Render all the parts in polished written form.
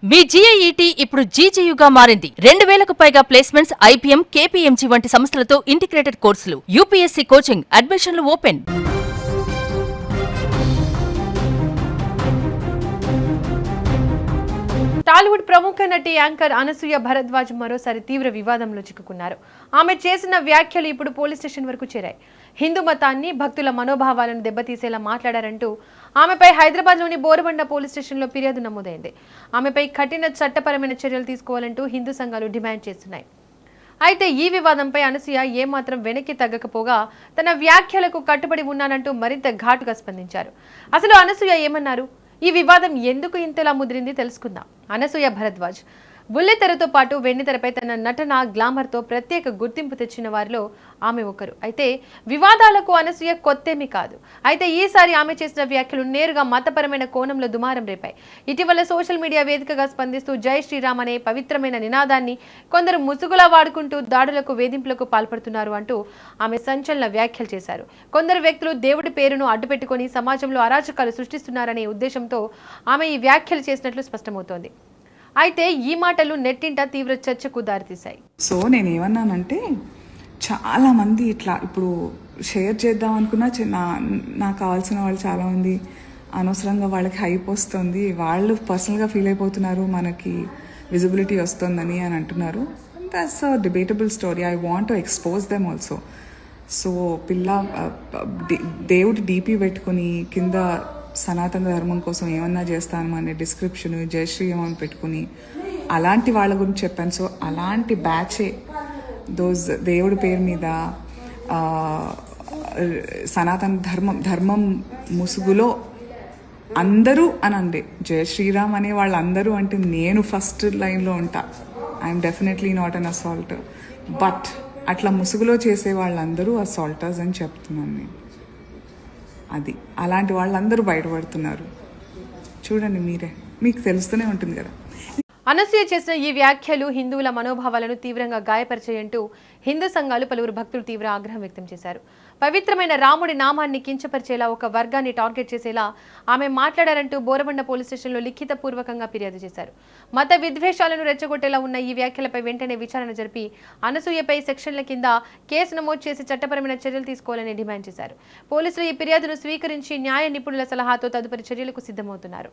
మీ జీఐఈటీ ఇప్పుడు జీజేయుగా మారింది. 2000కు పైగా ప్లేస్మెంట్స్, ఐపీఎం, కేపీఎంజీ వంటి సంస్థలతో ఇంటిగ్రేటెడ్ కోర్సులు. యూపీఎస్సీ కోచింగ్, అడ్మిషన్లు ఓపెన్. టాలీవుడ్ ప్రముఖ నటి యాంకర్ అనసూయ భరద్వాజ్ మరోసారి తీవ్ర వివాదంలో చిక్కుకున్నారు. ఆమె చేసిన వ్యాఖ్యలు ఇప్పుడు పోలీస్ స్టేషన్ వరకు చేరాయి. హిందూ మతాన్ని, భక్తుల మనోభావాలను దెబ్బతీసేలా మాట్లాడారంటూ ఆమెపై హైదరాబాద్లోని బోరబండ పోలీస్ స్టేషన్లో ఫిర్యాదు నమోదైంది. ఆమెపై కఠిన చట్టపరమైన చర్యలు తీసుకోవాలంటూ హిందూ సంఘాలు డిమాండ్ చేస్తున్నాయి. అయితే ఈ వివాదంపై అనసూయ ఏమాత్రం వెనక్కి తగ్గకపోగా తన వ్యాఖ్యలకు కట్టుబడి ఉన్నానంటూ మరింత ఘాటుగా స్పందించారు. అసలు అనసూయ ఏమన్నారు? ఈ వివాదం ఎందుకు ఇంతలా ముదిరింది తెలుసుకుందాం. అనసూయ భరద్వాజ్ బుల్లితెరతో పాటు వెండితెరపై తన నటన, గ్లామర్తో ప్రత్యేక గుర్తింపు తెచ్చిన వారిలో ఆమె ఒకరు. అయితే వివాదాలకు అనసూయ కొత్తేమీ కాదు. అయితే ఈసారి ఆమె చేసిన వ్యాఖ్యలు నేరుగా మతపరమైన కోణంలో దుమారం రేపాయి. ఇటీవల సోషల్ మీడియా వేదికగా స్పందిస్తూ జై శ్రీరామ్ అనే పవిత్రమైన నినాదాన్ని కొందరు ముసుగులా వాడుకుంటూ దాడులకు, వేధింపులకు పాల్పడుతున్నారు అంటూ ఆమె సంచలన వ్యాఖ్యలు చేశారు. కొందరు వ్యక్తులు దేవుడి పేరును అడ్డుపెట్టుకుని సమాజంలో అరాచకాలు సృష్టిస్తున్నారనే ఉద్దేశంతో ఆమె ఈ వ్యాఖ్యలు చేసినట్లు స్పష్టమవుతోంది. అయితే ఈ మాటలు నెట్టింట తీవ్ర చర్చకు దారితీశాయి. సో నేను ఏమన్నానంటే, చాలా మంది ఇట్లా ఇప్పుడు షేర్ చేద్దాం అనుకున్నా నాకు కావాల్సిన వాళ్ళు చాలామంది అనవసరంగా వాళ్ళకి హైప్ వస్తుంది, వాళ్ళు పర్సనల్గా ఫీల్ అయిపోతున్నారు, మనకి విజిబిలిటీ వస్తుందని అని అంటున్నారు. That's a debatable story. I want to expose them also. So దేవుడి డీపీ పెట్టుకుని కింద సనాతన ధర్మం కోసం ఏమన్నా చేస్తాను అనే డిస్క్రిప్షన్ జై శ్రీరామ్ అని పెట్టుకుని అలాంటి వాళ్ళ గురించి చెప్పాను. సో అలాంటి బ్యాచే దేవుడి పేరు మీద సనాతన ధర్మం ముసుగులో అందరూ అని అండి జై శ్రీరామ్ అనే వాళ్ళందరూ అంటే నేను ఫస్ట్ లైన్లో ఉంటా. I'm definitely not an assault, but అట్లా ముసుగులో చేసే వాళ్ళందరూ అసాల్టర్స్ అని చెప్తున్నాను నేను. అది అలాంటి వాళ్ళందరూ బయటపడుతున్నారు. చూడండి మీరే, మీకు తెలుస్తూనే ఉంటుంది కదా. అనసూయ చేసిన ఈ వ్యాఖ్యలు హిందువుల మనోభావాలను తీవ్రంగా గాయపరిచాయంటూ హిందూ సంఘాలు, పలువురు భక్తులు తీవ్ర ఆగ్రహం వ్యక్తం చేశారు. పవిత్రమైన రాముడి నామాన్ని కించపరిచేలా, ఒక వర్గాన్ని టార్గెట్ చేసేలా ఆమె మాట్లాడారంటూ బోరబండ పోలీస్ స్టేషన్లో లిఖితపూర్వకంగా ఫిర్యాదు చేశారు. మత విద్వేషాలను రెచ్చగొట్టేలా ఉన్న ఈ వ్యాఖ్యలపై వెంటనే విచారణ జరిపి అనసూయపై సెక్షన్ల కింద కేసు నమోదు చేసి చట్టపరమైన చర్యలు తీసుకోవాలని డిమాండ్ చేశారు. పోలీసులు ఈ ఫిర్యాదును స్వీకరించి న్యాయ నిపుణుల సలహాతో తదుపరి చర్యలకు సిద్ధమవుతున్నారు.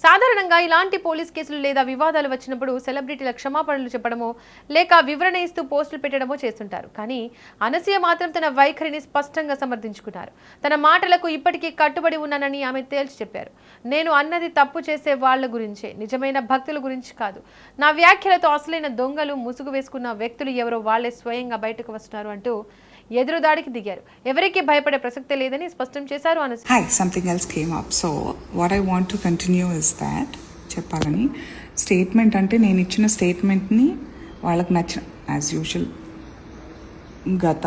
సాధారణంగా ఇలాంటి పోలీస్ కేసులు లేదా వివాదాలు వచ్చినప్పుడు సెలబ్రిటీల క్షమాపణలు చెప్పడమో లేక వివరణ ఇస్తూ పోస్టులు పెట్టడమో చేస్తుంటారు. కానీ అనసూయ మాత్రం తన వైఖరిని స్పష్టంగా సమర్థించుకున్నారు. తన మాటలకు ఇప్పటికీ కట్టుబడి ఉన్నానని ఆమె తేల్చి చెప్పారు. నేను అన్నది తప్పు చేసే వాళ్ల గురించే, నిజమైన భక్తుల గురించి కాదు. నా వ్యాఖ్యలతో అసలైన దొంగలు, ముసుగు వేసుకున్న వ్యక్తులు ఎవరో వాళ్లే స్వయంగా బయటకు వస్తున్నారు అంటూ ఎదురుదాడికి దిగారు. ఎవరికి భయపడే ప్రసక్తే లేదని స్పష్టం చేశారు Anasuya. Hi, something else came up. So what I want to continue is that చెప్పాలని స్టేట్మెంట్ అంటే నేను ఇచ్చిన స్టేట్మెంట్ని వాళ్ళకి నచ్చిన, యాజ్ యూజువల్ గత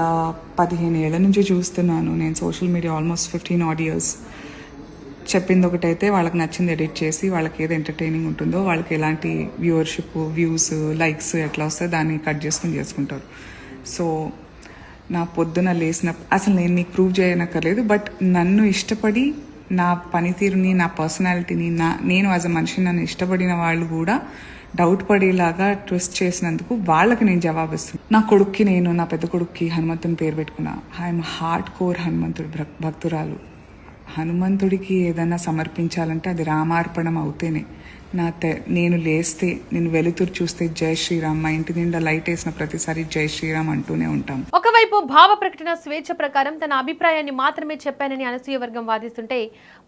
15 ఏళ్ల నుంచి చూస్తున్నాను నేను social media, almost 15 odd years. చెప్పింది ఒకటైతే వాళ్ళకి నచ్చింది ఎడిట్ చేసి వాళ్ళకి ఏది ఎంటర్టైనింగ్ ఉంటుందో, వాళ్ళకి ఎలాంటి వ్యూవర్షిప్, వ్యూస్, లైక్స్ ఎట్లా వస్తే దాన్ని కట్ చేసుకుంటారు. సో నా పొద్దున లేచిన, అసలు నేను మీకు ప్రూవ్ చేయనక్కర్లేదు, బట్ నన్ను ఇష్టపడి నా పనితీరుని, నా పర్సనాలిటీని, నేను యాజ్ అ మనిషిని నన్ను ఇష్టపడిన వాళ్ళు కూడా డౌట్ పడేలాగా ట్విస్ట్ చేసినందుకు వాళ్ళకి నేను జవాబిస్తున్నాను. నా కొడుక్కి, నేను నా పెద్ద కొడుక్కి హనుమంతుని పేరు పెట్టుకున్నా. ఐఎమ్ హార్డ్ కోర్ హనుమంతుడి భక్తురాలు. హనుమంతుడికి ఏదైనా సమర్పించాలంటే అది రామార్పణం అవుతేనే. నేను లేస్తే, నేను వెలుతురు చూస్తే జై శ్రీరామ్, మా ఇంటి నిండా లైట్ వేసిన ప్రతిసారి జై శ్రీరామ్ అంటూనే ఉంటాం. ఒకవైపు భావ ప్రకటన స్వేచ్ఛ ప్రకారం తన అభిప్రాయాన్ని మాత్రమే చెప్పానని అనసూయ వర్గం వాదిస్తుంటే,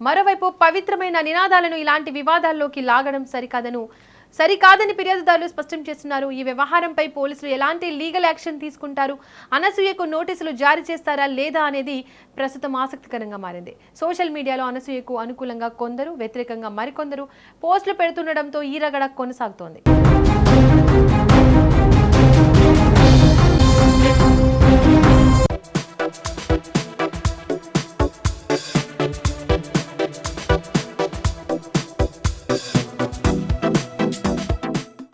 మరోవైపు పవిత్రమైన నినాదాలను ఇలాంటి వివాదాల్లోకి లాగడం సరికాదని ఫిర్యాదుదారులు స్పష్టం చేస్తున్నారు. ఈ వ్యవహారంపై పోలీసులు ఎలాంటి లీగల్ యాక్షన్ తీసుకుంటారు, అనసూయకు నోటీసులు జారీ చేస్తారా లేదా అనేది ప్రస్తుతం ఆసక్తికరంగా మారింది. సోషల్ మీడియాలో అనసూయకు అనుకూలంగా కొందరు, వ్యతిరేకంగా మరికొందరు పోస్టులు పెడుతుండటంతో ఈ రగడ కొనసాగుతోంది.